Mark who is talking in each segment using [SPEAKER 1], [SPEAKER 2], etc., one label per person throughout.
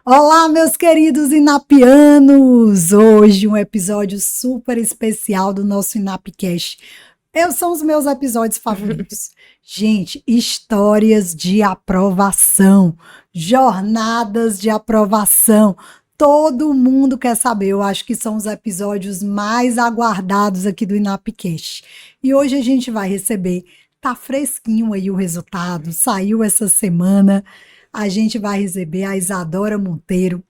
[SPEAKER 1] Olá, meus queridos inapianos! Hoje um episódio super especial do nosso Inapcast. São os meus episódios favoritos. Gente, histórias de aprovação, jornadas de aprovação. Todo mundo quer saber. Eu acho que são os episódios mais aguardados aqui do Inapcast. E hoje a gente vai receber, tá fresquinho aí o resultado, saiu essa semana. A gente vai receber a Isadora Monteiro,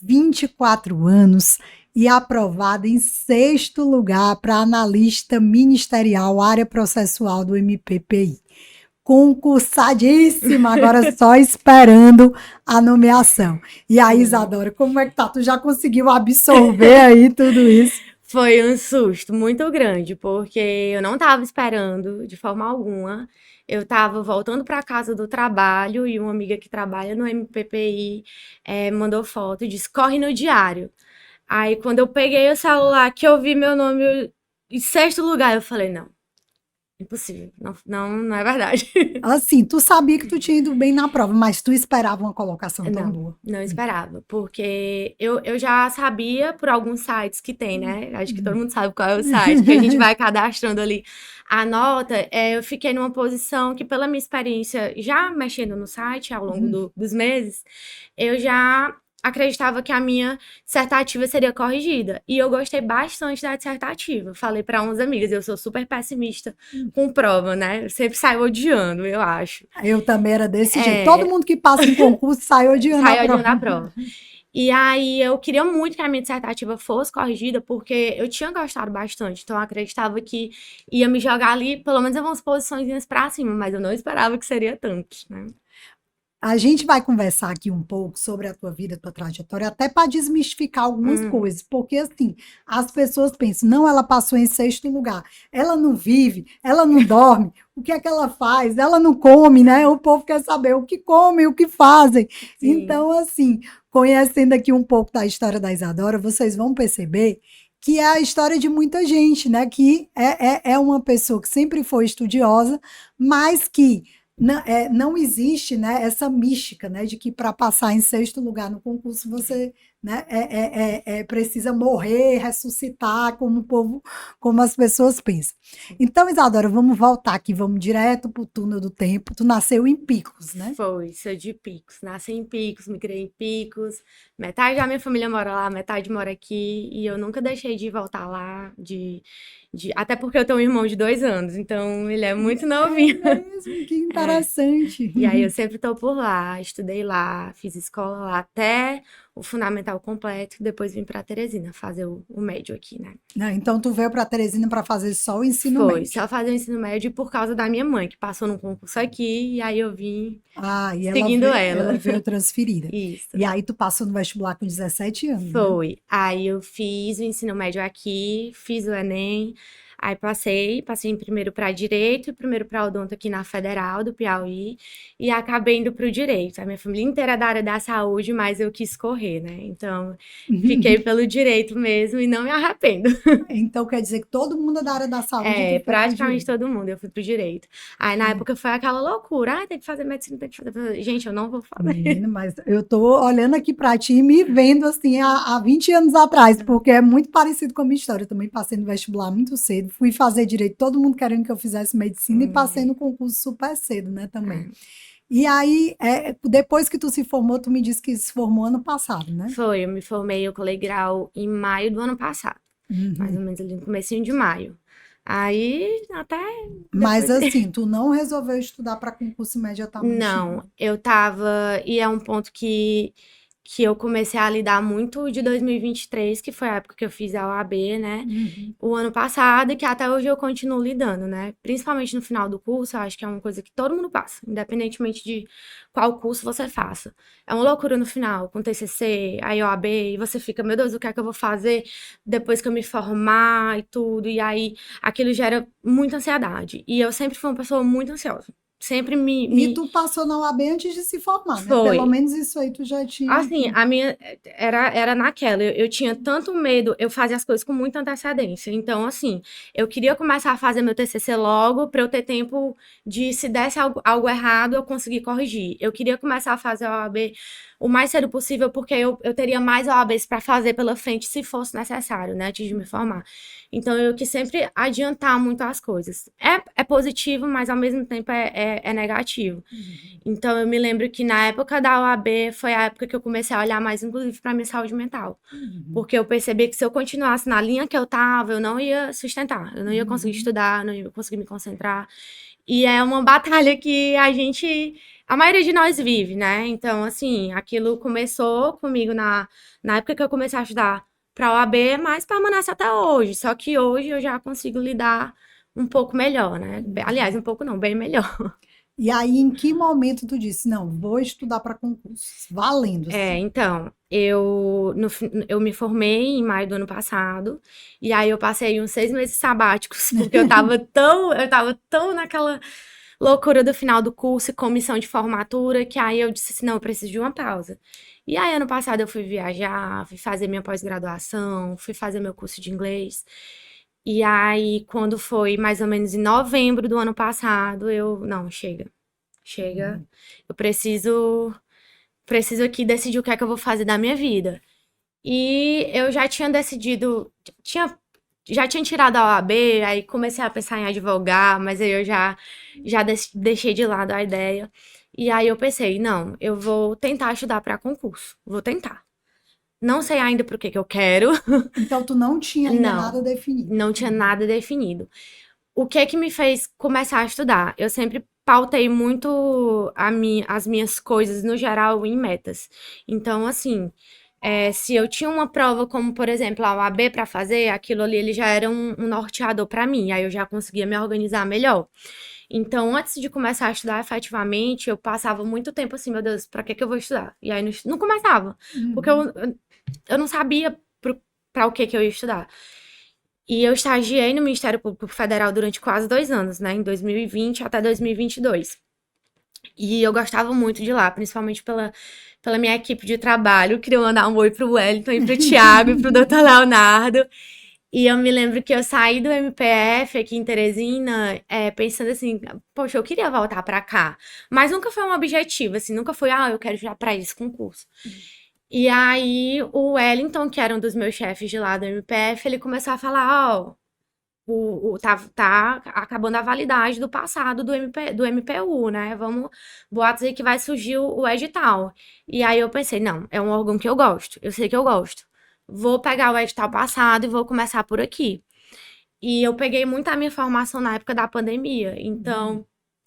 [SPEAKER 1] 24 anos e aprovada em sexto lugar para analista ministerial, área processual do MPPI. Concursadíssima, agora só esperando a nomeação. E aí, Isadora, como é que tá? Tu já conseguiu absorver aí tudo isso?
[SPEAKER 2] Foi um susto muito grande, porque eu não estava esperando de forma alguma. Eu estava voltando para casa do trabalho e uma amiga que trabalha no MPPI mandou foto e disse: corre no diário. Aí, quando eu peguei o celular, que eu vi meu nome em sexto lugar, eu falei: não, impossível, não é verdade.
[SPEAKER 1] Assim, tu sabia que tu tinha ido bem na prova, mas tu esperava uma colocação tão
[SPEAKER 2] Não,
[SPEAKER 1] boa.
[SPEAKER 2] não esperava, porque eu já sabia por alguns sites que tem, né? Acho que todo mundo sabe qual é o site, que a gente vai cadastrando ali a nota. Eu fiquei numa posição que, pela minha experiência já mexendo no site ao longo dos meses, eu já acreditava que a minha dissertativa seria corrigida. E eu gostei bastante da dissertativa. Falei para umas amigas, eu sou super pessimista com prova, né? Eu sempre saio odiando, eu acho.
[SPEAKER 1] Eu também era desse jeito. Todo
[SPEAKER 2] É,
[SPEAKER 1] mundo que passa em concurso sai odiando a
[SPEAKER 2] saiu odiando a
[SPEAKER 1] prova.
[SPEAKER 2] prova. E aí eu queria muito que a minha dissertativa fosse corrigida, porque eu tinha gostado bastante. Então eu acreditava que ia me jogar ali, pelo menos algumas posições pra cima, mas eu não esperava que seria tanto, né?
[SPEAKER 1] A gente vai conversar aqui um pouco sobre a tua vida, a tua trajetória, até para desmistificar algumas
[SPEAKER 2] Uhum.
[SPEAKER 1] coisas, porque assim, as pessoas pensam, não, ela passou em sexto lugar, ela não vive, ela não dorme, o que é que ela faz? Ela não come, né? O povo quer saber o que comem, o que fazem.
[SPEAKER 2] Sim.
[SPEAKER 1] Então, assim, conhecendo aqui um pouco da história da Isadora, vocês vão perceber que é a história de muita gente, né? Que é uma pessoa que sempre foi estudiosa, mas que não existe, né, essa mística, né, de que para passar em sexto lugar no concurso você, né, precisa morrer, ressuscitar, como o povo, como as pessoas pensam. Então, Isadora, vamos voltar aqui, vamos direto para o túnel do tempo. Tu nasceu em Picos, né?
[SPEAKER 2] Foi, sou de Picos. Nasci em Picos, me criei em Picos. Metade da minha família mora lá, metade mora aqui. E eu nunca deixei de voltar lá, até porque eu tenho um irmão de 2 anos, então ele é muito
[SPEAKER 1] É
[SPEAKER 2] novinho.
[SPEAKER 1] mesmo, que
[SPEAKER 2] É.
[SPEAKER 1] interessante.
[SPEAKER 2] E aí eu sempre tô por lá, estudei lá, fiz escola lá até o fundamental completo, e depois vim pra Teresina fazer o médio aqui, né?
[SPEAKER 1] Né, então, tu veio para Teresina para fazer só o ensino
[SPEAKER 2] Foi,
[SPEAKER 1] médio.
[SPEAKER 2] só fazer o ensino médio por causa da minha mãe, que passou num concurso aqui, e aí eu vim
[SPEAKER 1] Ah, e
[SPEAKER 2] seguindo
[SPEAKER 1] ela
[SPEAKER 2] ela.
[SPEAKER 1] veio transferida.
[SPEAKER 2] Isso.
[SPEAKER 1] E aí tu passou no vestibular com 17 anos, né?
[SPEAKER 2] Foi. Aí eu fiz o ensino médio aqui, fiz o Enem, aí passei em primeiro para direito e primeiro para odonto aqui na Federal do Piauí, e acabei indo para o direito. A minha família inteira é da área da saúde, mas eu quis correr, né? Então, fiquei pelo direito mesmo e não me arrependo.
[SPEAKER 1] Então quer dizer que todo mundo é da área da saúde e tu
[SPEAKER 2] É,
[SPEAKER 1] foi pro
[SPEAKER 2] praticamente
[SPEAKER 1] direito.
[SPEAKER 2] todo mundo, eu fui pro direito. Aí na época foi aquela loucura, tem que fazer medicina, tem que fazer. Gente, eu não vou fazer.
[SPEAKER 1] Menina, mas eu tô olhando aqui pra ti e me vendo assim há 20 anos atrás, porque é muito parecido com a minha história. Eu também passei no vestibular muito cedo, fui fazer direito, todo mundo querendo que eu fizesse medicina e passei no concurso super cedo, né, também.
[SPEAKER 2] É.
[SPEAKER 1] E aí, depois que tu se formou, tu me disse que se formou ano passado, né?
[SPEAKER 2] Foi, eu me formei, eu colei grau em maio do ano passado. Mais
[SPEAKER 1] Uhum.
[SPEAKER 2] ou menos ali no comecinho de maio. Aí, até
[SPEAKER 1] Mas
[SPEAKER 2] depois.
[SPEAKER 1] assim, tu não resolveu estudar para concurso imediatamente, não.
[SPEAKER 2] Não, eu tava. E é um ponto que eu comecei a lidar muito de 2023, que foi a época que eu fiz a OAB, né?
[SPEAKER 1] Uhum.
[SPEAKER 2] O ano passado, e que até hoje eu continuo lidando, né? Principalmente no final do curso, eu acho que é uma coisa que todo mundo passa, independentemente de qual curso você faça. É uma loucura no final, com TCC, a OAB, e você fica, meu Deus, o que é que eu vou fazer depois que eu me formar e tudo? E aí aquilo gera muita ansiedade. E eu sempre fui uma pessoa muito ansiosa. Sempre
[SPEAKER 1] E tu passou na UAB antes de se formar, né? Pelo
[SPEAKER 2] foi.
[SPEAKER 1] menos isso aí tu já tinha.
[SPEAKER 2] Assim, a minha era naquela. Eu tinha tanto medo, eu fazia as coisas com muita antecedência. Então, assim, eu queria começar a fazer meu TCC logo para eu ter tempo de, se desse algo errado, eu conseguir corrigir. Eu queria começar a fazer a OAB o mais cedo possível, porque eu teria mais OABs para fazer pela frente se fosse necessário, né, antes de me formar. Então, eu quis sempre adiantar muito as coisas. É positivo, mas ao mesmo tempo é negativo. Então, eu me lembro que na época da OAB foi a época que eu comecei a olhar mais, inclusive, para minha saúde mental. Porque eu percebi que se eu continuasse na linha que eu tava, eu não ia sustentar, eu não ia conseguir estudar, não ia conseguir me concentrar. E é uma batalha que a maioria de nós vive, né? Então, assim, aquilo começou comigo na época que eu comecei a estudar para a OAB, mas permanece até hoje. Só que hoje eu já consigo lidar um pouco melhor, né? Aliás, um pouco não, bem melhor.
[SPEAKER 1] E aí, em que momento tu disse, não, vou estudar para concursos? Valendo, assim.
[SPEAKER 2] Então, eu me formei em maio do ano passado, e aí eu passei uns 6 meses sabáticos, porque eu tava tão naquela loucura do final do curso e comissão de formatura, que aí eu disse assim, não, eu preciso de uma pausa. E aí, ano passado, eu fui viajar, fui fazer minha pós-graduação, fui fazer meu curso de inglês. E aí, quando foi mais ou menos em novembro do ano passado, não, chega, eu preciso aqui decidir o que é que eu vou fazer da minha vida. E eu já tinha decidido, já tinha tirado a OAB, aí comecei a pensar em advogar, mas aí eu já deixei de lado a ideia. E aí eu pensei, não, eu vou tentar estudar para concurso, vou tentar. Não sei ainda pro que eu quero.
[SPEAKER 1] Então, tu não tinha ainda nada
[SPEAKER 2] Não,
[SPEAKER 1] definido.
[SPEAKER 2] não tinha nada definido. O que é que me fez começar a estudar? Eu sempre pautei muito as minhas coisas, no geral, em metas. Então, assim, se eu tinha uma prova como, por exemplo, a OAB para fazer, aquilo ali ele já era um norteador para mim, aí eu já conseguia me organizar melhor. Então, antes de começar a estudar efetivamente, eu passava muito tempo assim, meu Deus, para que eu vou estudar? E aí não começava, porque eu não sabia para o que eu ia estudar. E eu estagiei no Ministério Público Federal durante quase 2 anos, né? Em 2020 até 2022. E eu gostava muito de lá, principalmente pela minha equipe de trabalho. Eu queria mandar um oi pro Wellington e pro Thiago e pro Dr. Leonardo. E eu me lembro que eu saí do MPF aqui em Teresina, pensando assim, poxa, eu queria voltar pra cá. Mas nunca foi um objetivo, assim, nunca foi, eu quero ir pra esse concurso. E aí, o Wellington, que era um dos meus chefes de lá do MPF, ele começou a falar, tá acabando a validade do passado do MPU, né? Boatos aí que vai surgir o edital. E aí eu pensei, não, é um órgão que eu gosto, eu sei que eu gosto. Vou pegar o edital passado e vou começar por aqui. E eu peguei muito a minha formação na época da pandemia. Então,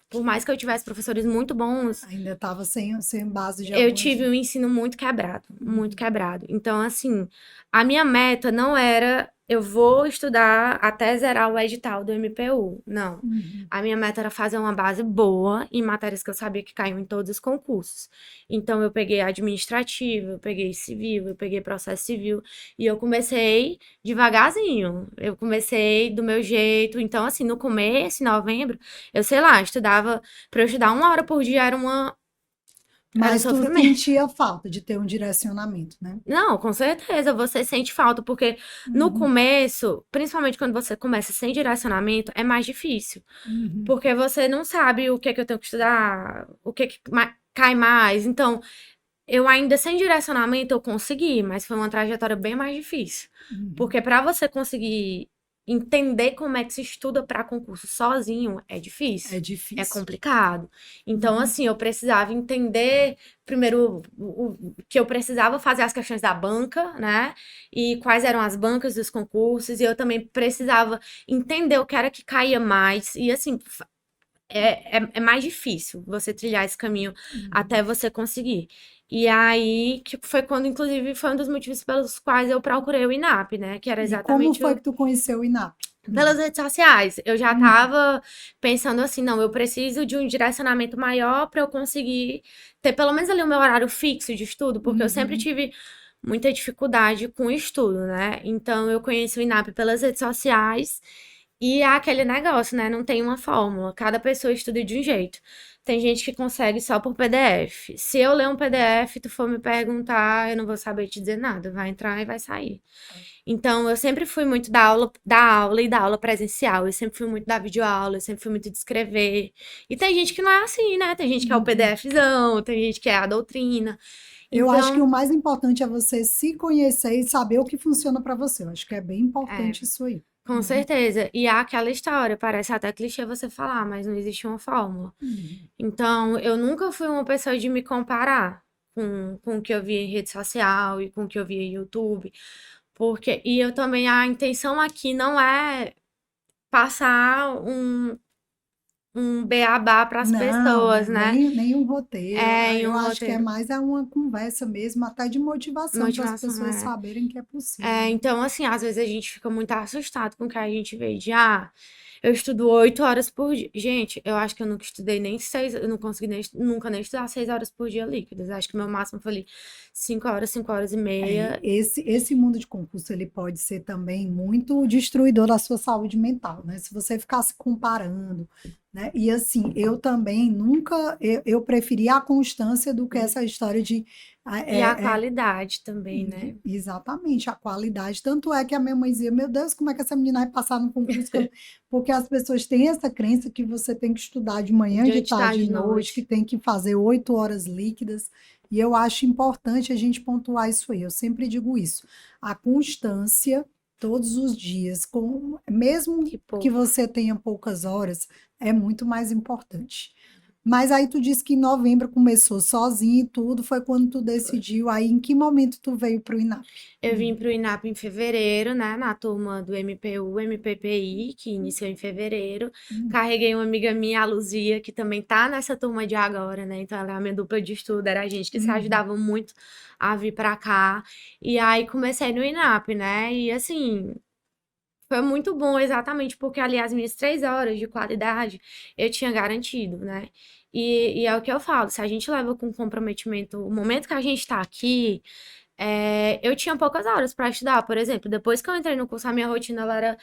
[SPEAKER 2] por mais que eu tivesse professores muito bons,
[SPEAKER 1] Ainda estava sem base de
[SPEAKER 2] eu
[SPEAKER 1] algumas...
[SPEAKER 2] tive um ensino muito quebrado, muito quebrado. Então, assim, a minha meta não era eu vou estudar até zerar o edital do MPU. Não. A minha meta era fazer uma base boa em matérias que eu sabia que caíam em todos os concursos. Então, eu peguei administrativo, eu peguei civil, eu peguei processo civil. E eu comecei devagarzinho. Eu comecei do meu jeito. Então, assim, no começo, em novembro, eu sei lá, estudava. Para eu estudar 1 hora por dia era
[SPEAKER 1] Mas tu
[SPEAKER 2] sofrimento.
[SPEAKER 1] sentia falta de ter um direcionamento, né?
[SPEAKER 2] Não, com certeza, você sente falta, porque no começo, principalmente quando você começa sem direcionamento, é mais difícil. Porque você não sabe o que é que eu tenho que estudar, o que é que cai mais. Então, eu ainda sem direcionamento eu consegui, mas foi uma trajetória bem mais difícil. Porque para você conseguir entender como é que se estuda para concurso sozinho é difícil.
[SPEAKER 1] É
[SPEAKER 2] É
[SPEAKER 1] difícil.
[SPEAKER 2] complicado. Então, assim, eu precisava entender primeiro que eu precisava fazer as questões da banca, né? E quais eram as bancas dos concursos, e eu também precisava entender o que era que caía mais. E assim, é mais difícil você trilhar esse caminho até você conseguir. E aí, que foi quando, inclusive, foi um dos motivos pelos quais eu procurei o INAP, né? Que era
[SPEAKER 1] E como
[SPEAKER 2] exatamente
[SPEAKER 1] foi que tu conheceu o INAP?
[SPEAKER 2] pelas redes sociais. Eu já tava pensando assim, não, eu preciso de um direcionamento maior para eu conseguir ter pelo menos ali o meu horário fixo de estudo, porque eu sempre tive muita dificuldade com o estudo, né? Então eu conheci o INAP pelas redes sociais e é aquele negócio, né? Não tem uma fórmula, cada pessoa estuda de um jeito. Tem gente que consegue só por PDF. Se eu ler um PDF, tu for me perguntar, eu não vou saber te dizer nada. Vai entrar e vai sair. Então, eu sempre fui muito da aula presencial. Eu sempre fui muito da videoaula, eu sempre fui muito de escrever. E tem gente que não é assim, né? Tem gente que é o PDFzão, tem gente que é a doutrina.
[SPEAKER 1] Eu acho que o
[SPEAKER 2] Então,
[SPEAKER 1] mais importante é você se conhecer e saber o que funciona para você. Eu acho que é bem
[SPEAKER 2] é,
[SPEAKER 1] importante isso aí.
[SPEAKER 2] com
[SPEAKER 1] Uhum,
[SPEAKER 2] certeza. E há aquela história, parece até clichê você falar, mas não existe uma fórmula.
[SPEAKER 1] uhum.
[SPEAKER 2] Então, eu nunca fui uma pessoa de me comparar com o que eu via em rede social e com o que eu via em YouTube. E eu também, a intenção aqui não é passar um beabá para as
[SPEAKER 1] Não,
[SPEAKER 2] pessoas,
[SPEAKER 1] né?
[SPEAKER 2] Nem
[SPEAKER 1] Nenhum roteiro.
[SPEAKER 2] é em
[SPEAKER 1] Eu
[SPEAKER 2] um
[SPEAKER 1] acho que é
[SPEAKER 2] roteiro.
[SPEAKER 1] mais uma conversa mesmo, até de motivação para as
[SPEAKER 2] Motivação
[SPEAKER 1] pessoas
[SPEAKER 2] é.
[SPEAKER 1] saberem que é possível, né?
[SPEAKER 2] Então, assim, às vezes a gente fica muito assustado com o que a gente vê de, eu estudo 8 horas por dia. Gente, eu acho que eu nunca estudei nem 6, eu não consegui nunca nem estudar 6 horas por dia líquidas. Acho que o meu máximo foi ali 5 horas, 5 horas e meia.
[SPEAKER 1] Esse mundo de concurso ele pode ser também muito destruidor da sua saúde mental, né? Se você ficar se comparando, né? E assim, eu também nunca, eu preferi a constância do que essa história de
[SPEAKER 2] E a
[SPEAKER 1] é,
[SPEAKER 2] qualidade também, né?
[SPEAKER 1] exatamente a qualidade. Tanto é que a minha mãe dizia, meu Deus, como é que essa menina vai passar no concurso? Porque as pessoas têm essa crença que você tem que estudar de manhã, de
[SPEAKER 2] Diante de
[SPEAKER 1] tarde,
[SPEAKER 2] tarde
[SPEAKER 1] de
[SPEAKER 2] de
[SPEAKER 1] noite, que
[SPEAKER 2] noite.
[SPEAKER 1] tem que fazer 8 horas líquidas. E eu acho importante a gente pontuar isso aí. Eu sempre digo isso. A constância, todos os dias, mesmo
[SPEAKER 2] Que
[SPEAKER 1] que
[SPEAKER 2] pouco.
[SPEAKER 1] você tenha poucas horas, é muito mais importante. Mas aí tu disse que em novembro começou sozinho e tudo, foi quando tu decidiu. Aí em que momento tu veio pro INAP?
[SPEAKER 2] Eu vim para o INAP em fevereiro, né, na turma do MPU, MPPI, que iniciou em fevereiro.
[SPEAKER 1] Hum,
[SPEAKER 2] Carreguei uma amiga minha, a Luzia, que também tá nessa turma de agora, né? Então ela é a minha dupla de estudo, era a gente que se
[SPEAKER 1] uhum.
[SPEAKER 2] ajudava muito a vir para cá. E aí comecei no INAP, né? E assim, foi muito bom, exatamente porque ali as minhas 3 horas de qualidade eu tinha garantido, né? E é o que eu falo, se a gente leva com comprometimento o momento que a gente tá aqui, eu tinha poucas horas para estudar, por exemplo. Depois que eu entrei no curso, a minha rotina ela era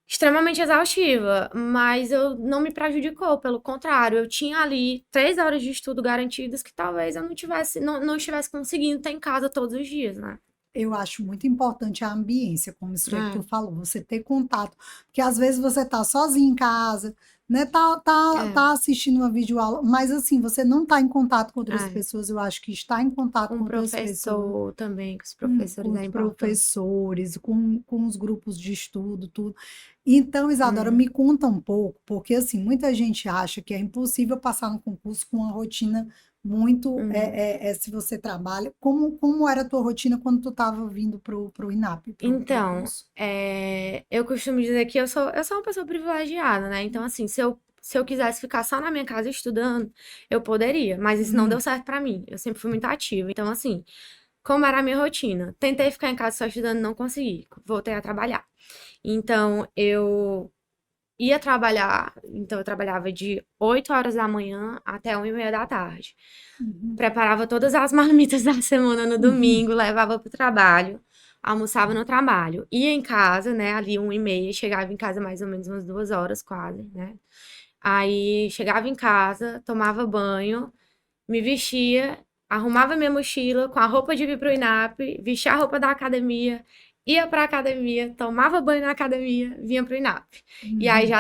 [SPEAKER 2] extremamente exaustiva, mas eu não me prejudicou, pelo contrário, eu tinha ali 3 horas de estudo garantidas que talvez eu não estivesse conseguindo ter em casa todos os dias, né?
[SPEAKER 1] Eu acho muito importante a ambiência, como isso aí que tu
[SPEAKER 2] É,
[SPEAKER 1] falou, você ter contato, porque às vezes você tá sozinho em casa, né?
[SPEAKER 2] é,
[SPEAKER 1] Tá assistindo uma videoaula, mas assim, você não tá em contato com outras
[SPEAKER 2] é.
[SPEAKER 1] pessoas. Eu acho que estar em contato
[SPEAKER 2] Com
[SPEAKER 1] com
[SPEAKER 2] o
[SPEAKER 1] outras pessoas,
[SPEAKER 2] professor também, com os
[SPEAKER 1] com
[SPEAKER 2] professores é
[SPEAKER 1] os
[SPEAKER 2] importante.
[SPEAKER 1] professores, com os grupos de estudo, tudo. Então, Isadora,
[SPEAKER 2] Uhum.
[SPEAKER 1] me conta um pouco, porque assim, muita gente acha que é impossível passar no concurso com uma rotina muito,
[SPEAKER 2] Uhum.
[SPEAKER 1] se você trabalha. Como era a tua rotina quando tu estava vindo pro INAP, pro
[SPEAKER 2] Então,
[SPEAKER 1] curso?
[SPEAKER 2] eu costumo dizer que eu sou uma pessoa privilegiada, né? Então, assim, se eu quisesse ficar só na minha casa estudando, eu poderia, mas isso não deu
[SPEAKER 1] Hum,
[SPEAKER 2] certo pra mim. Eu sempre fui muito ativa. Então, assim, como era a minha rotina? Tentei ficar em casa só estudando, não consegui. Voltei a trabalhar. Então, eu ia trabalhar, então eu trabalhava de 8 horas da manhã até 1h30 da tarde.
[SPEAKER 1] uhum,
[SPEAKER 2] Preparava todas as marmitas da semana no
[SPEAKER 1] uhum,
[SPEAKER 2] domingo, levava pro trabalho, almoçava no trabalho, ia em casa, né, ali 1h30, chegava em casa mais ou menos umas 2 horas quase, né. Aí chegava em casa, tomava banho, me vestia, arrumava minha mochila com a roupa de vir pro INAP, vestia a roupa da academia, ia pra academia, tomava banho na academia, vinha pro INAP. E aí
[SPEAKER 1] uhum,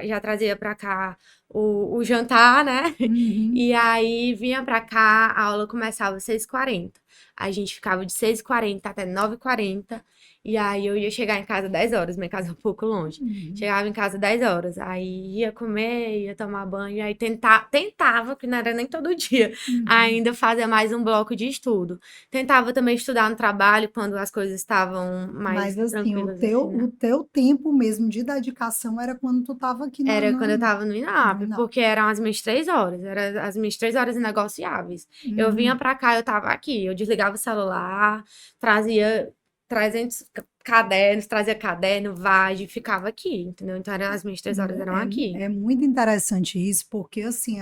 [SPEAKER 2] já trazia pra cá o jantar, né?
[SPEAKER 1] uhum.
[SPEAKER 2] E aí vinha pra cá, a aula começava às 6h40. A gente ficava de 6h40 até 9h40. E aí eu ia chegar em casa 10 horas, minha casa é um pouco longe.
[SPEAKER 1] Uhum,
[SPEAKER 2] Chegava em casa 10 horas, aí ia comer, ia tomar banho, aí tentava, que não era nem todo dia,
[SPEAKER 1] uhum.
[SPEAKER 2] ainda fazer mais um bloco de estudo. Tentava também estudar no trabalho quando as coisas estavam
[SPEAKER 1] Mas
[SPEAKER 2] mais
[SPEAKER 1] assim,
[SPEAKER 2] tranquilas, assim,
[SPEAKER 1] o
[SPEAKER 2] né?
[SPEAKER 1] teu tempo mesmo de dedicação era quando tu estava aqui
[SPEAKER 2] Era quando eu tava no
[SPEAKER 1] no
[SPEAKER 2] INAP,
[SPEAKER 1] INAP.
[SPEAKER 2] porque eram as minhas 3 horas, eram as minhas 3 horas inegociáveis. Eu vinha
[SPEAKER 1] Uhum.
[SPEAKER 2] pra cá, eu tava aqui, eu desligava o celular, trazia 300 cadernos, trazia caderno, vagem, ficava aqui, entendeu? Então as minhas 3 horas eram aqui.
[SPEAKER 1] É muito interessante isso, porque assim,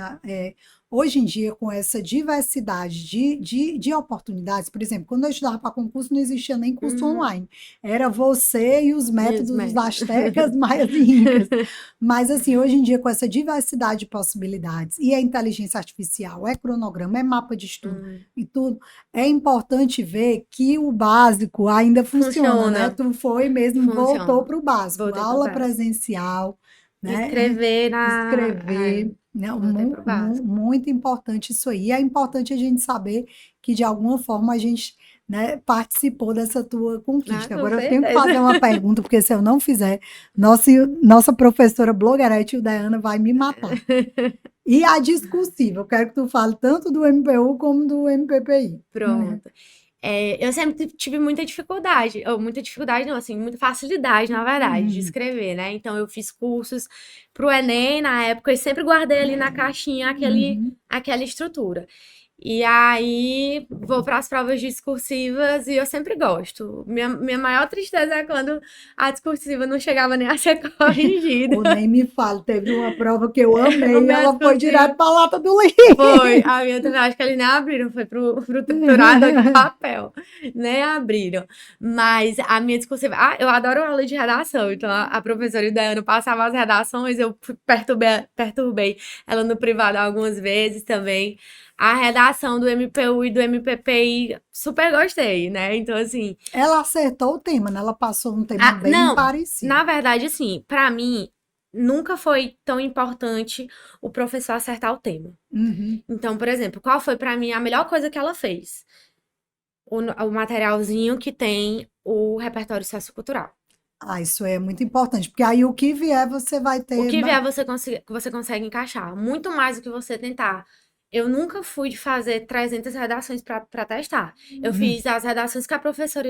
[SPEAKER 1] hoje em dia, com essa diversidade de oportunidades, por exemplo, quando eu estudava para concurso, não existia nem curso
[SPEAKER 2] Uhum.
[SPEAKER 1] online. Era você e os
[SPEAKER 2] Mesmo,
[SPEAKER 1] métodos
[SPEAKER 2] é.
[SPEAKER 1] dos astecas, maias e incas. Mas assim, hoje em dia, com essa diversidade de possibilidades, e a inteligência artificial, é cronograma, é mapa de estudo
[SPEAKER 2] Hum.
[SPEAKER 1] e tudo, é importante ver que o básico ainda funciona, né?
[SPEAKER 2] Funciona,
[SPEAKER 1] Tu foi mesmo, voltou
[SPEAKER 2] funciona.
[SPEAKER 1] para o básico,
[SPEAKER 2] Voltei pro
[SPEAKER 1] aula
[SPEAKER 2] básico.
[SPEAKER 1] presencial, né?
[SPEAKER 2] Escrever
[SPEAKER 1] Escrever. Não,
[SPEAKER 2] Voltei pro básico.
[SPEAKER 1] muito importante isso aí. É importante a gente saber que, de alguma forma, a gente, né, participou dessa tua
[SPEAKER 2] Ah,
[SPEAKER 1] conquista.
[SPEAKER 2] com
[SPEAKER 1] Agora, eu tenho que fazer
[SPEAKER 2] certeza.
[SPEAKER 1] uma pergunta, porque se eu não fizer, nossa professora blogueirete, o Diana, vai me matar. E a discursiva? Eu quero que tu fale tanto do MPU como do MPPI.
[SPEAKER 2] Pronto. Eu sempre tive muita dificuldade, ou muita dificuldade não, assim, muita facilidade, na verdade, de
[SPEAKER 1] Uhum,
[SPEAKER 2] escrever, né? Então eu fiz cursos pro Enem na época e sempre guardei ali na caixinha
[SPEAKER 1] uhum.
[SPEAKER 2] aquela estrutura. E aí vou para as provas discursivas e eu sempre gosto. Minha maior tristeza é quando a discursiva não chegava nem a ser corrigida.
[SPEAKER 1] Ou nem me fale, teve uma prova que eu
[SPEAKER 2] O
[SPEAKER 1] amei,
[SPEAKER 2] meu
[SPEAKER 1] ela foi direto
[SPEAKER 2] discursivo
[SPEAKER 1] para a lata do
[SPEAKER 2] foi,
[SPEAKER 1] lixo.
[SPEAKER 2] a minha também, acho que eles nem abriram, foi pro triturador de papel, nem abriram. Mas a minha discursiva, eu adoro aula de redação, então a professora Idaiane passava as redações, eu perturbei ela no privado algumas vezes também. A redação do MPU e do MPPI, super gostei, né? Então, assim,
[SPEAKER 1] Ela acertou o tema, né? Ela passou um tema bem
[SPEAKER 2] não, na
[SPEAKER 1] parecido.
[SPEAKER 2] verdade, assim, pra mim, nunca foi tão importante o professor acertar o tema.
[SPEAKER 1] Uhum.
[SPEAKER 2] Então, por exemplo, qual foi pra mim a melhor coisa que ela fez? O materialzinho que tem o repertório sociocultural.
[SPEAKER 1] Ah, isso é muito importante, porque aí o que vier você vai
[SPEAKER 2] O
[SPEAKER 1] ter.
[SPEAKER 2] que vier você consegue encaixar, muito mais do que você tentar. Eu nunca fui de fazer 300 redações para testar. Eu
[SPEAKER 1] Hum,
[SPEAKER 2] fiz as redações que a professora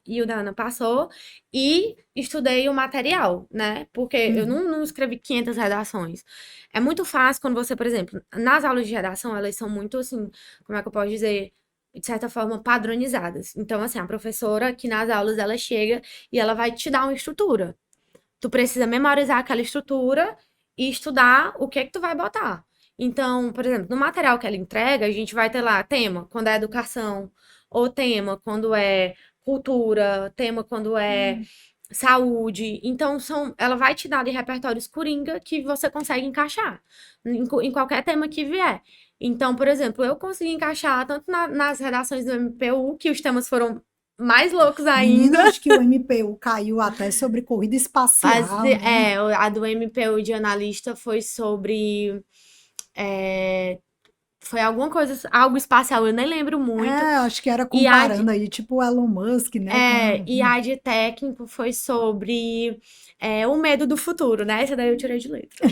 [SPEAKER 2] e o Dana passou e estudei o material, né? Porque eu
[SPEAKER 1] uhum.
[SPEAKER 2] não escrevi 500 redações. É muito fácil quando você, por exemplo, nas aulas de redação, elas são muito assim, como é que eu posso dizer? De certa forma, padronizadas. Então, assim, a professora que nas aulas ela chega e ela vai te dar uma estrutura. Tu precisa memorizar aquela estrutura e estudar o que é que tu vai botar. Então, por exemplo, no material que ela entrega, a gente vai ter lá tema quando é educação, ou tema quando é cultura, tema quando é saúde. Então, ela vai te dar ali repertórios coringa que você consegue encaixar em qualquer tema que vier. Então, por exemplo, eu consegui encaixar tanto nas redações do MPU, que os temas foram mais loucos ainda.
[SPEAKER 1] Menina, acho que o MPU caiu até sobre corrida espacial, né?
[SPEAKER 2] A do MPU de analista foi sobre. é, Foi alguma coisa, algo espacial, eu nem lembro muito.
[SPEAKER 1] É, acho que era
[SPEAKER 2] E
[SPEAKER 1] comparando aí, tipo o Elon Musk, né?
[SPEAKER 2] e a de técnico foi sobre o medo do futuro, né? Essa daí eu tirei de letra.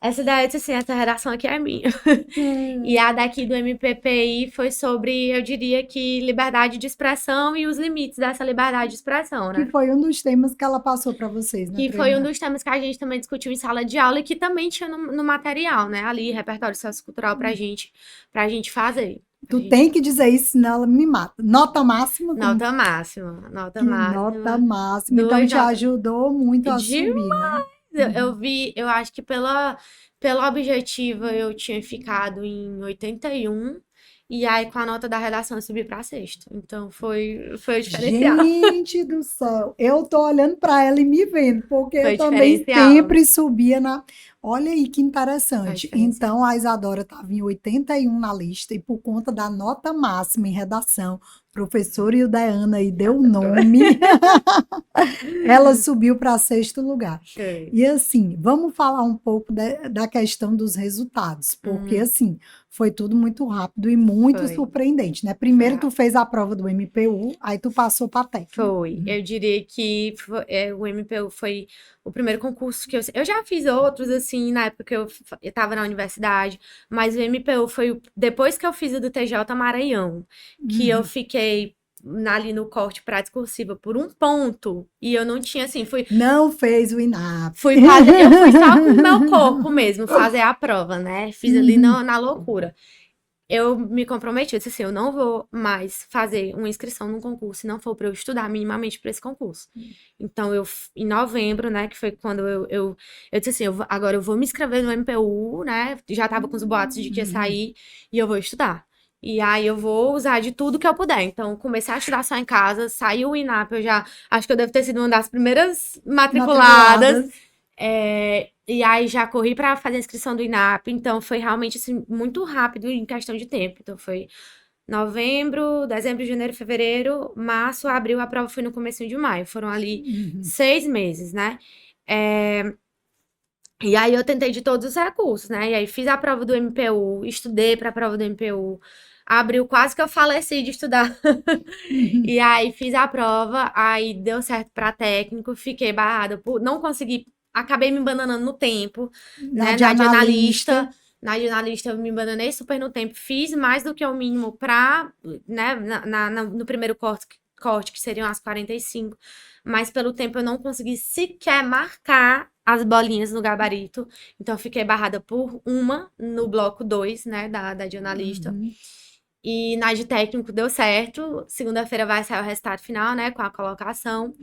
[SPEAKER 2] Essa daí, eu disse assim, essa redação aqui é minha. E
[SPEAKER 1] Hum.
[SPEAKER 2] a daqui do MPPI foi sobre, eu diria que liberdade de expressão e os limites dessa liberdade de expressão,
[SPEAKER 1] Que
[SPEAKER 2] né?
[SPEAKER 1] foi um dos temas que ela passou para vocês na
[SPEAKER 2] Que foi um
[SPEAKER 1] treinada.
[SPEAKER 2] dos temas que a gente também discutiu em sala de aula e que também tinha no material, né? Ali, repertório sociocultural pra gente fazer.
[SPEAKER 1] Tu tem que dizer isso, senão ela me mata. Nota máxima, como
[SPEAKER 2] Nota máxima, nota
[SPEAKER 1] que nota
[SPEAKER 2] máxima,
[SPEAKER 1] máxima. Então
[SPEAKER 2] duas
[SPEAKER 1] te
[SPEAKER 2] notas.
[SPEAKER 1] ajudou muito a
[SPEAKER 2] De,
[SPEAKER 1] subir, né?
[SPEAKER 2] eu
[SPEAKER 1] Uhum.
[SPEAKER 2] vi, eu acho que pela objetiva eu tinha ficado em 81, e aí com a nota da redação eu subi pra sexto. Então foi o diferencial.
[SPEAKER 1] Gente do céu, eu tô olhando para ela e me vendo, porque
[SPEAKER 2] Foi
[SPEAKER 1] eu
[SPEAKER 2] o
[SPEAKER 1] também
[SPEAKER 2] diferencial.
[SPEAKER 1] sempre subia na. Olha aí que
[SPEAKER 2] Foi o
[SPEAKER 1] interessante.
[SPEAKER 2] diferencial.
[SPEAKER 1] Então a Isadora estava em 81 na lista e por conta da nota máxima em redação, professora Ildeana aí deu o nome, ela subiu para sexto lugar.
[SPEAKER 2] Foi.
[SPEAKER 1] E assim, vamos falar um pouco da questão dos resultados, porque
[SPEAKER 2] Uhum,
[SPEAKER 1] assim, foi tudo muito rápido e muito
[SPEAKER 2] foi.
[SPEAKER 1] surpreendente, né?
[SPEAKER 2] Foi
[SPEAKER 1] Primeiro tu
[SPEAKER 2] rápido.
[SPEAKER 1] fez a prova do MPU, aí tu passou para técnico.
[SPEAKER 2] Foi. Eu diria que o MPU foi o primeiro concurso que eu já fiz outros, assim, na época que eu tava na universidade, mas o MPU foi depois que eu fiz o do TJ Maranhão, que eu
[SPEAKER 1] Uhum.
[SPEAKER 2] fiquei ali no corte pra discursiva por um ponto, e eu não tinha, assim,
[SPEAKER 1] Não fez o INAP.
[SPEAKER 2] eu fui só com o meu corpo mesmo fazer a prova, né? Fiz ali
[SPEAKER 1] Uhum.
[SPEAKER 2] na loucura. Eu me comprometi, eu disse assim, eu não vou mais fazer uma inscrição num concurso se não for para eu estudar minimamente para esse concurso. Então, em novembro, né, que foi quando eu disse assim, agora eu vou me inscrever no MPU, né, já tava com os boatos de que ia
[SPEAKER 1] Uhum.
[SPEAKER 2] sair, e eu vou estudar. E aí eu vou usar de tudo que eu puder. Então, comecei a estudar só em casa, saiu o INAP, acho que eu devo ter sido uma das primeiras matriculadas,
[SPEAKER 1] Matriculadas.
[SPEAKER 2] e aí já corri para fazer a inscrição do INAP, então foi realmente assim, muito rápido em questão de tempo. Então foi novembro, dezembro, janeiro, fevereiro, março, abril, a prova foi no comecinho de maio. Foram ali
[SPEAKER 1] Uhum.
[SPEAKER 2] 6 meses, né? É, E aí eu tentei de todos os recursos, né? E aí fiz a prova do MPU, estudei para a prova do MPU. Abriu, quase que eu faleci de estudar. E aí fiz a prova, aí deu certo para técnico, fiquei barrada por não consegui, acabei me embananando no tempo,
[SPEAKER 1] Na
[SPEAKER 2] né?
[SPEAKER 1] de analista.
[SPEAKER 2] Na de analista eu me embananei super no tempo, fiz mais do que o mínimo para, né, no primeiro corte, que seriam as 45, mas pelo tempo eu não consegui sequer marcar as bolinhas no gabarito, então eu fiquei barrada por uma no bloco 2, né, da de analista.
[SPEAKER 1] Uhum.
[SPEAKER 2] E na de técnico deu certo. Segunda-feira vai sair o resultado final, né? Com a colocação.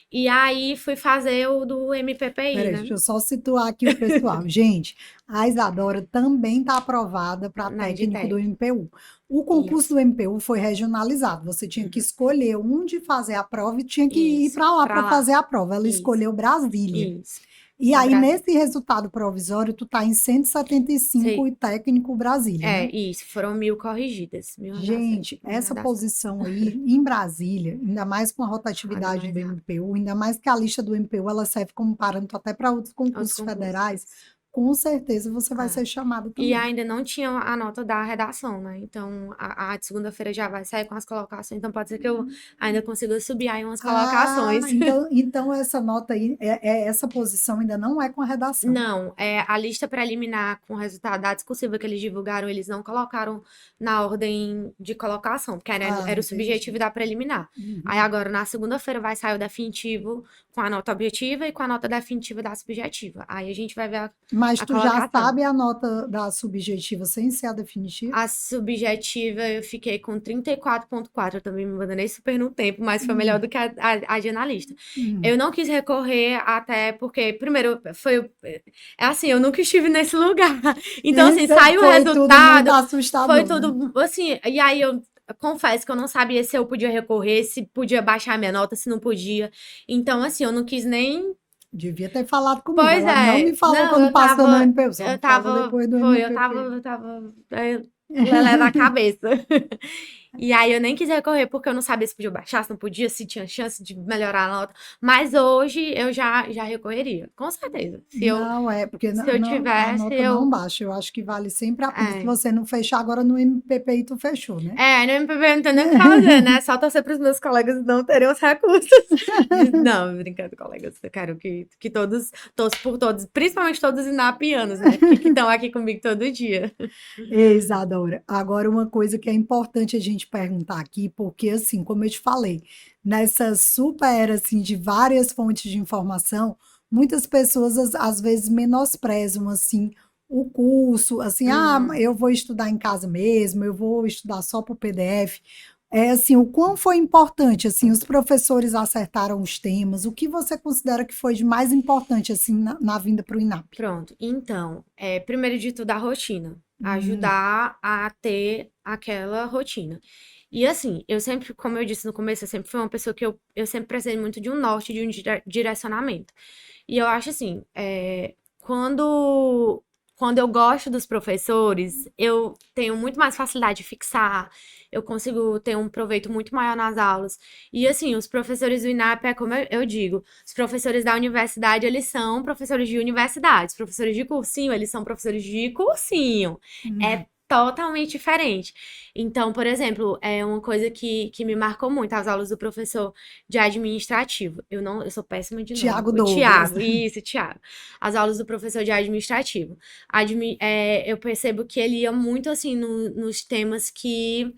[SPEAKER 2] E aí fui fazer o do MPPI,
[SPEAKER 1] Peraí,
[SPEAKER 2] né?
[SPEAKER 1] deixa eu só situar aqui o pessoal. Gente, a Isadora também está aprovada para
[SPEAKER 2] Na de
[SPEAKER 1] técnico do
[SPEAKER 2] técnico.
[SPEAKER 1] MPU. O concurso
[SPEAKER 2] Isso,
[SPEAKER 1] do MPU foi regionalizado. Você tinha que escolher onde fazer a prova e tinha que ir
[SPEAKER 2] isso.
[SPEAKER 1] para lá
[SPEAKER 2] Pra
[SPEAKER 1] para
[SPEAKER 2] lá.
[SPEAKER 1] fazer a prova. Ela
[SPEAKER 2] Isso,
[SPEAKER 1] escolheu Brasília.
[SPEAKER 2] isso.
[SPEAKER 1] E
[SPEAKER 2] No
[SPEAKER 1] aí,
[SPEAKER 2] Brasil.
[SPEAKER 1] nesse resultado provisório, tu tá em 175
[SPEAKER 2] Sei.
[SPEAKER 1] e técnico Brasília,
[SPEAKER 2] É,
[SPEAKER 1] né?
[SPEAKER 2] isso. Foram 1.000 corrigidas. 1.000 redações.
[SPEAKER 1] Gente,
[SPEAKER 2] 1.000
[SPEAKER 1] essa
[SPEAKER 2] redações.
[SPEAKER 1] posição aí em Brasília, ainda mais com a
[SPEAKER 2] Roda
[SPEAKER 1] rotatividade
[SPEAKER 2] mais
[SPEAKER 1] do
[SPEAKER 2] rápido.
[SPEAKER 1] MPU, ainda mais que a lista do MPU ela serve como parâmetro até para outros
[SPEAKER 2] Outros
[SPEAKER 1] concursos
[SPEAKER 2] concursos.
[SPEAKER 1] federais, com certeza você vai
[SPEAKER 2] É.
[SPEAKER 1] ser chamada
[SPEAKER 2] E
[SPEAKER 1] também.
[SPEAKER 2] ainda não tinha a nota da redação, né? Então, a de segunda-feira já vai sair com as colocações. Então, pode ser que eu ainda consiga subir aí umas
[SPEAKER 1] Ah,
[SPEAKER 2] colocações.
[SPEAKER 1] então essa nota aí, essa posição ainda não é com a redação.
[SPEAKER 2] Não, a lista preliminar com o resultado da discursiva que eles divulgaram, eles não colocaram na ordem de colocação, porque
[SPEAKER 1] Ah,
[SPEAKER 2] era o subjetivo
[SPEAKER 1] entendi.
[SPEAKER 2] da preliminar. Aí
[SPEAKER 1] Uhum.
[SPEAKER 2] agora, na segunda-feira, vai sair o definitivo com a nota objetiva e com a nota definitiva da subjetiva. Aí a gente vai ver
[SPEAKER 1] Mas
[SPEAKER 2] a
[SPEAKER 1] tu já
[SPEAKER 2] colocação.
[SPEAKER 1] sabe a nota da subjetiva sem ser a definitiva?
[SPEAKER 2] A subjetiva eu fiquei com 34,4. Eu também me abandonei super no tempo, mas foi melhor
[SPEAKER 1] Hum,
[SPEAKER 2] do que a de analista.
[SPEAKER 1] hum.
[SPEAKER 2] Eu não quis recorrer até porque, primeiro, foi. É assim, eu nunca estive nesse lugar. Então, assim,
[SPEAKER 1] Então,
[SPEAKER 2] saiu o
[SPEAKER 1] foi tudo muito
[SPEAKER 2] resultado, foi
[SPEAKER 1] assustador, né?
[SPEAKER 2] tudo assim. E aí eu confesso que eu não sabia se eu podia recorrer, se podia baixar minha nota, se não podia. Então, assim, eu não quis nem.
[SPEAKER 1] Devia ter falado comigo.
[SPEAKER 2] Pois
[SPEAKER 1] Ela não
[SPEAKER 2] é,
[SPEAKER 1] me falou
[SPEAKER 2] não,
[SPEAKER 1] quando passou no MPP, só me falou depois do MPP.
[SPEAKER 2] eu tava, lelé da cabeça. E aí eu nem quis recorrer porque eu não sabia se podia baixar, se não podia, se tinha chance de melhorar a nota. Mas hoje eu já recorreria, com certeza.
[SPEAKER 1] Não, é, porque
[SPEAKER 2] Se eu
[SPEAKER 1] a
[SPEAKER 2] tivesse,
[SPEAKER 1] nota não baixa. Eu acho que vale sempre a pena. Se
[SPEAKER 2] é,
[SPEAKER 1] você não fechar agora no MPPI, tu fechou, né?
[SPEAKER 2] no MPB não tem nem o que fazer, né? Só torcer para os meus colegas não terem os recursos. Não, brincando, colegas. Eu quero que todos, torço por todos, principalmente todos os inapianos, né? Que estão aqui comigo todo dia.
[SPEAKER 1] Ei, Isadora, agora uma coisa que é importante a gente perguntar aqui, porque assim, como eu te falei, nessa super era assim de várias fontes de informação, muitas pessoas às vezes menosprezam assim o curso, assim,
[SPEAKER 2] Uhum.
[SPEAKER 1] eu vou estudar em casa mesmo, eu vou estudar só por PDF. É assim, o quão foi importante, assim, os professores acertaram os temas, o que você considera que foi de mais importante, assim, na vinda para o INAP?
[SPEAKER 2] Pronto. Então, primeiro de tudo, a rotina.
[SPEAKER 1] Hum,
[SPEAKER 2] Ajudar a ter aquela rotina. E assim, eu sempre, como eu disse no começo, eu sempre fui uma pessoa que eu sempre precisei muito de um norte, de um direcionamento. E eu acho assim, quando, quando eu gosto dos professores, eu tenho muito mais facilidade de fixar, eu consigo ter um proveito muito maior nas aulas. E assim, os professores do INAP, é como eu digo, os professores da universidade, eles são professores de universidade. Os professores de cursinho, eles são professores de cursinho.
[SPEAKER 1] hum.
[SPEAKER 2] É totalmente diferente. Então, por exemplo, é uma coisa que me marcou muito, as aulas do professor de administrativo. Eu sou péssima de nome.
[SPEAKER 1] Tiago
[SPEAKER 2] O
[SPEAKER 1] Douglas.
[SPEAKER 2] Tiago, isso, Tiago. As aulas do professor de administrativo. Eu percebo que ele ia muito assim nos temas que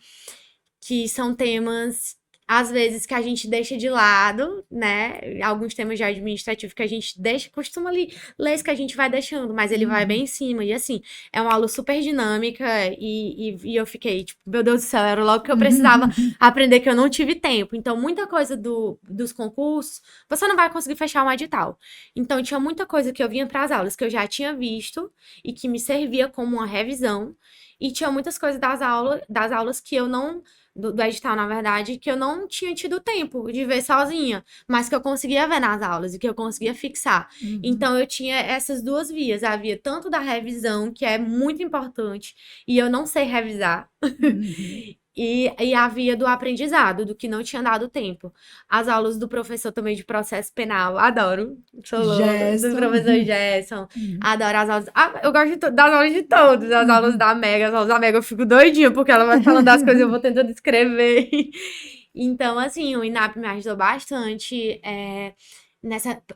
[SPEAKER 2] são temas, às vezes, que a gente deixa de lado, né? Alguns temas de administrativo que a gente deixa, costuma ali ler isso que a gente vai deixando, mas ele vai bem
[SPEAKER 1] Uhum.
[SPEAKER 2] em cima. E assim, é uma aula super dinâmica e eu fiquei, tipo, meu Deus do céu, era logo que eu precisava aprender que eu não tive tempo. Então, muita coisa dos concursos, você não vai conseguir fechar um edital. Então, tinha muita coisa que eu vinha para as aulas que eu já tinha visto e que me servia como uma revisão. E tinha muitas coisas das aulas que eu não do edital, na verdade, que eu não tinha tido tempo de ver sozinha, mas que eu conseguia ver nas aulas e que eu conseguia fixar.
[SPEAKER 1] Uhum.
[SPEAKER 2] Então, eu tinha essas duas vias. Havia tanto da revisão, que é muito importante, e eu não sei revisar.
[SPEAKER 1] Uhum.
[SPEAKER 2] E a via do aprendizado, do que não tinha dado tempo. As aulas do professor também de processo penal, adoro. Sou louca. Do
[SPEAKER 1] Gerson.
[SPEAKER 2] professor Gerson, adoro as aulas. Ah, eu gosto das aulas de todos. As aulas da Mega, as aulas da Mega eu fico doidinha, porque ela vai falando das coisas e eu vou tentando escrever. Então, assim, o INAP me ajudou bastante.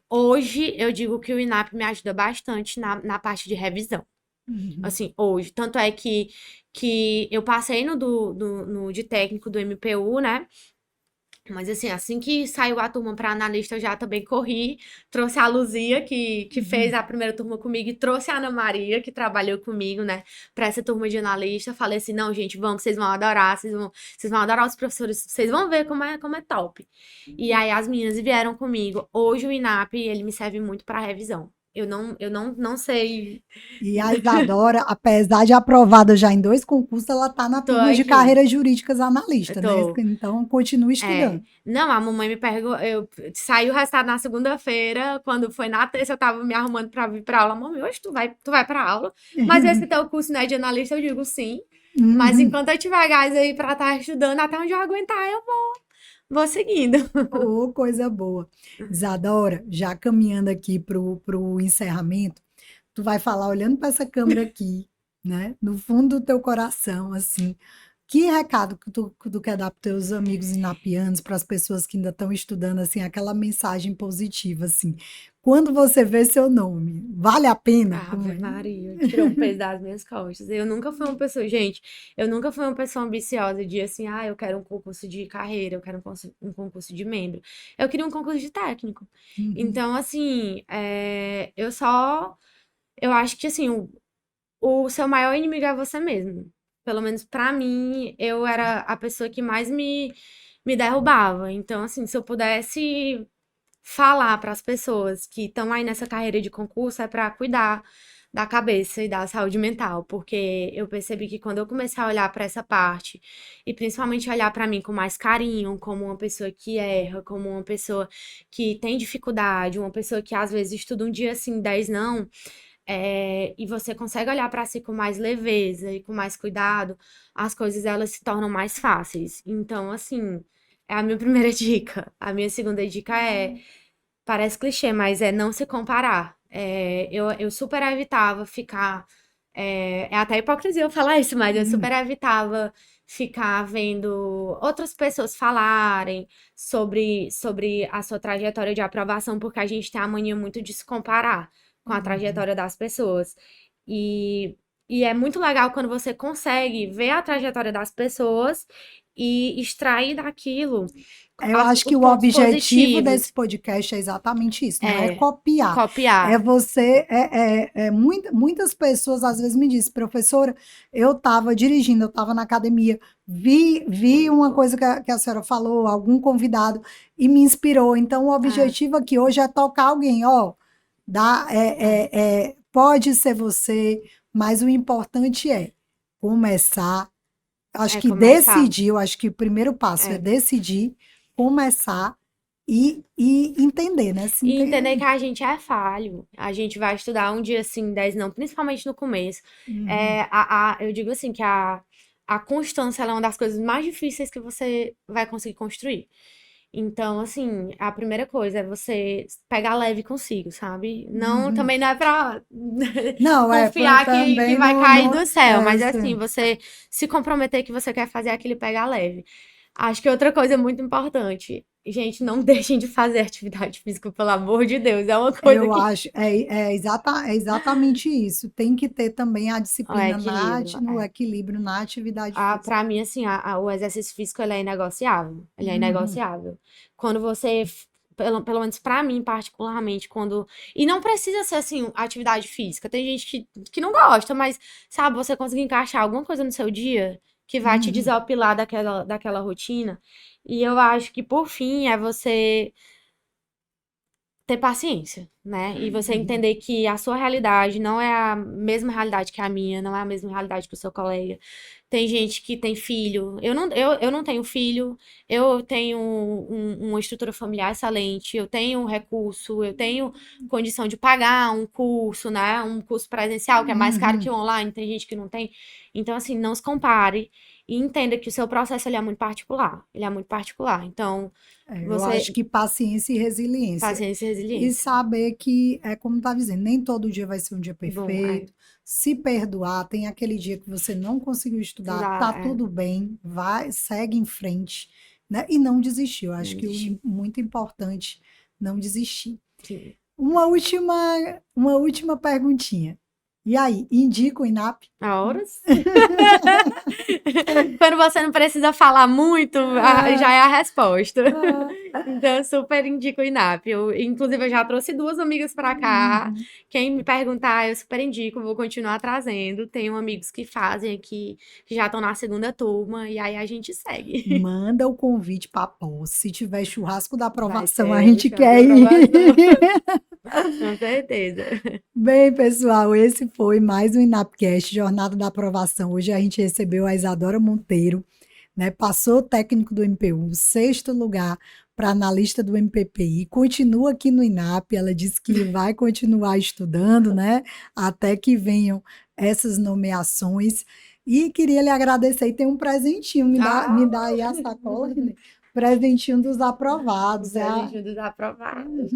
[SPEAKER 2] Hoje, eu digo que o INAP me ajuda bastante na parte de revisão. Assim, hoje. Tanto é que eu passei no de técnico do MPU, né? Mas assim que saiu a turma para analista, eu já também corri, trouxe a Luzia, que fez a primeira turma comigo, e trouxe a Ana Maria, que trabalhou comigo, né, para essa turma de analista. Falei assim, não, gente, vamos, vocês vão adorar, vocês vão adorar os professores, vocês vão ver como é top. E aí as meninas vieram comigo. Hoje o INAP, ele me serve muito para revisão. Eu não sei.
[SPEAKER 1] E a Isadora, apesar de aprovada já em 2 concursos, ela está na
[SPEAKER 2] Tô
[SPEAKER 1] turma de
[SPEAKER 2] aqui.
[SPEAKER 1] carreiras jurídicas analista, né?
[SPEAKER 2] Tô.
[SPEAKER 1] Então, continue estudando.
[SPEAKER 2] Não, a mamãe me perguntou, saiu o resultado na segunda-feira, quando foi na terça eu tava me arrumando pra vir pra aula. Mamãe, hoje tu vai pra aula? Mas esse teu curso não é de analista? Eu digo sim. Mas
[SPEAKER 1] Uhum.
[SPEAKER 2] enquanto eu tiver gás aí pra estar estudando, até onde eu aguentar, eu vou seguindo.
[SPEAKER 1] Oh, coisa boa. Isadora, já caminhando aqui pro encerramento, tu vai falar olhando para essa câmera aqui, né? No fundo do teu coração, assim. Que recado que tu quer dar para teus amigos inapianos, para as pessoas que ainda estão estudando, assim, aquela mensagem positiva, assim. Quando você vê seu nome, vale a pena? Como
[SPEAKER 2] Ave
[SPEAKER 1] é?
[SPEAKER 2] Maria, tirou um peso das minhas costas. Eu nunca fui uma pessoa, gente, eu nunca fui uma pessoa ambiciosa de assim, eu quero um concurso de carreira, eu quero um concurso de membro. Eu queria um concurso de técnico.
[SPEAKER 1] Uhum.
[SPEAKER 2] Então, assim, eu acho que assim, o seu maior inimigo é você mesmo. Pelo menos pra mim, eu era a pessoa que mais me derrubava. Então, assim, se eu pudesse falar para as pessoas que estão aí nessa carreira de concurso, é para cuidar da cabeça e da saúde mental, porque eu percebi que quando eu comecei a olhar para essa parte e principalmente olhar para mim com mais carinho, como uma pessoa que erra, como uma pessoa que tem dificuldade, uma pessoa que às vezes estuda um dia sim, 10 não, e você consegue olhar para si com mais leveza e com mais cuidado, as coisas elas se tornam mais fáceis. Então, assim, é a minha primeira dica. A minha segunda dica parece clichê, mas é não se comparar. Eu super evitava ficar. É até hipocrisia eu falar isso, mas eu super evitava ficar vendo outras pessoas falarem sobre a sua trajetória de aprovação, porque a gente tem a mania muito de se comparar com a
[SPEAKER 1] Uhum.
[SPEAKER 2] trajetória das pessoas. E, e é muito legal quando você consegue ver a trajetória das pessoas e extrair daquilo
[SPEAKER 1] Eu acho que
[SPEAKER 2] os
[SPEAKER 1] o
[SPEAKER 2] pontos
[SPEAKER 1] objetivo desse
[SPEAKER 2] positivos.
[SPEAKER 1] podcast é exatamente isso, não é
[SPEAKER 2] É,
[SPEAKER 1] copiar, é
[SPEAKER 2] copiar.
[SPEAKER 1] você, muitas pessoas às vezes me dizem, professora, eu estava dirigindo, eu estava na academia, vi uma coisa que a senhora falou, algum convidado, e me inspirou, então o
[SPEAKER 2] É,
[SPEAKER 1] objetivo aqui hoje é tocar alguém, ó,
[SPEAKER 2] é,
[SPEAKER 1] pode ser você, mas o importante é começar. Acho
[SPEAKER 2] é
[SPEAKER 1] que
[SPEAKER 2] começar.
[SPEAKER 1] decidir, eu acho que o primeiro passo é
[SPEAKER 2] É.
[SPEAKER 1] decidir, começar e entender, né? Se
[SPEAKER 2] E entender
[SPEAKER 1] entender.
[SPEAKER 2] que a gente é falho. A gente vai estudar um dia sim, 10 não, principalmente no começo.
[SPEAKER 1] Uhum.
[SPEAKER 2] Eu digo assim que a constância ela é uma das coisas mais difíceis que você vai conseguir construir. Então, assim, a primeira coisa é você pegar leve consigo, sabe? Não,
[SPEAKER 1] Uhum.
[SPEAKER 2] também não é pra
[SPEAKER 1] Não,
[SPEAKER 2] confiar que
[SPEAKER 1] também
[SPEAKER 2] vai
[SPEAKER 1] no,
[SPEAKER 2] cair
[SPEAKER 1] no,
[SPEAKER 2] do céu, mas é assim,
[SPEAKER 1] sim.
[SPEAKER 2] você se comprometer que você quer fazer aquilo e pegar leve. Acho que outra coisa muito importante, gente, não deixem de fazer atividade física, pelo amor de Deus. É uma coisa
[SPEAKER 1] Eu
[SPEAKER 2] que
[SPEAKER 1] acho, é exatamente isso. Tem que ter também a
[SPEAKER 2] é
[SPEAKER 1] disciplina
[SPEAKER 2] equilíbrio.
[SPEAKER 1] no equilíbrio na atividade física.
[SPEAKER 2] Pra mim, assim, o exercício físico ele é inegociável. Ele é
[SPEAKER 1] Uhum.
[SPEAKER 2] inegociável. Quando você, pelo menos pra mim, particularmente, quando. E não precisa ser assim, atividade física. Tem gente que não gosta, mas, sabe, você conseguir encaixar alguma coisa no seu dia que vai te
[SPEAKER 1] Uhum.
[SPEAKER 2] desopilar daquela rotina. E eu acho que, por fim, é você ter paciência, né? E você
[SPEAKER 1] Uhum.
[SPEAKER 2] entender que a sua realidade não é a mesma realidade que a minha, não é a mesma realidade que o seu colega. Tem gente que tem filho. Eu não tenho filho, eu tenho uma estrutura familiar excelente, eu tenho recurso, eu tenho condição de pagar um curso, né? Um curso presencial que é mais caro que
[SPEAKER 1] Uhum.
[SPEAKER 2] o online, tem gente que não tem. Então, assim, não se compare. e entenda que o seu processo ele é muito particular. Ele é muito particular. Então,
[SPEAKER 1] Eu
[SPEAKER 2] você,
[SPEAKER 1] acho que paciência e resiliência.
[SPEAKER 2] paciência e
[SPEAKER 1] E
[SPEAKER 2] resiliência.
[SPEAKER 1] saber que, é como tá dizendo, nem todo dia vai ser um dia
[SPEAKER 2] Bom,
[SPEAKER 1] perfeito. Se perdoar, tem aquele dia que você não conseguiu estudar, tá
[SPEAKER 2] estudar,
[SPEAKER 1] tudo bem, vai, segue em frente, né? E não desistir. Eu acho
[SPEAKER 2] não
[SPEAKER 1] que
[SPEAKER 2] desistir.
[SPEAKER 1] muito importante não desistir.
[SPEAKER 2] Sim.
[SPEAKER 1] Uma última perguntinha. E aí, indica o INAP?
[SPEAKER 2] A horas? Quando você não precisa falar muito, já é a resposta. Então, eu super indico o INAP. Inclusive, eu já trouxe 2 amigas pra cá. Quem me perguntar, eu super indico, vou continuar trazendo. Tenho amigos que fazem aqui, que já estão na segunda turma, e aí a gente segue.
[SPEAKER 1] Manda o convite para posse. Se tiver churrasco da
[SPEAKER 2] Vai
[SPEAKER 1] aprovação, a
[SPEAKER 2] ter
[SPEAKER 1] gente
[SPEAKER 2] chance de
[SPEAKER 1] quer ir.
[SPEAKER 2] aprovação. Com certeza.
[SPEAKER 1] Bem, pessoal, esse foi mais um INAPcast, Jornada da Aprovação. Hoje a gente recebeu a Isadora Monteiro, né? Passou o técnico do MPU, 6º lugar para analista do MPPI, continua aqui no INAP. Ela disse que vai continuar estudando, né? Até que venham essas nomeações. E queria lhe agradecer. E tem um presentinho, me dá aí a sacola, né? Presentinho dos aprovados.
[SPEAKER 2] Presente dos aprovados.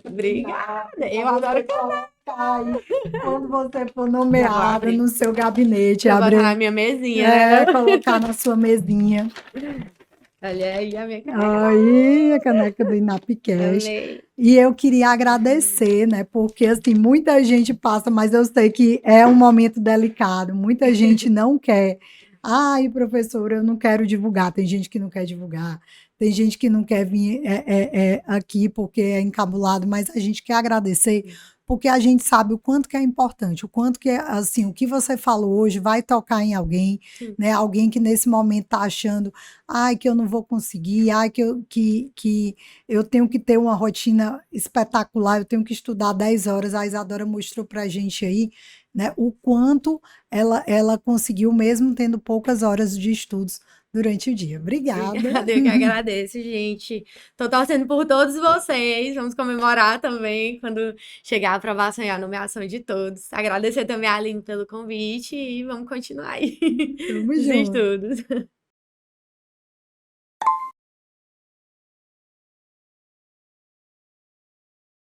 [SPEAKER 2] Obrigada. Eu adoro
[SPEAKER 1] colocar aí, quando você for
[SPEAKER 2] Já vou
[SPEAKER 1] nomeada
[SPEAKER 2] abrir.
[SPEAKER 1] no seu gabinete,
[SPEAKER 2] Eu vou botar
[SPEAKER 1] abrir,
[SPEAKER 2] na minha mesinha, né?
[SPEAKER 1] colocar na sua mesinha.
[SPEAKER 2] Olha aí a minha caneca.
[SPEAKER 1] Aí, a caneca do INAPcast.
[SPEAKER 2] Amei.
[SPEAKER 1] E eu queria agradecer, né? Porque assim, muita gente passa, mas eu sei que é um momento delicado. Muita gente não quer. Ai, professora, eu não quero divulgar. Tem gente que não quer divulgar. Tem gente que não quer vir aqui porque é encabulado, mas a gente quer agradecer porque a gente sabe o quanto que é importante, o quanto que assim, o que você falou hoje vai tocar em alguém,
[SPEAKER 2] Sim.
[SPEAKER 1] né? Alguém que nesse momento está achando, ai, que eu não vou conseguir, ai, que eu tenho que ter uma rotina espetacular, eu tenho que estudar 10 horas. A Isadora mostrou para a gente aí, né, o quanto ela conseguiu, mesmo tendo poucas horas de estudos durante o dia. Obrigada.
[SPEAKER 2] Obrigada, eu que agradeço, gente. Tô torcendo por todos vocês. Vamos comemorar também quando chegar a aprovação e a nomeação de todos. Agradecer também a Aline pelo convite e vamos continuar aí
[SPEAKER 1] Tamo
[SPEAKER 2] os
[SPEAKER 1] junto.
[SPEAKER 2] estudos.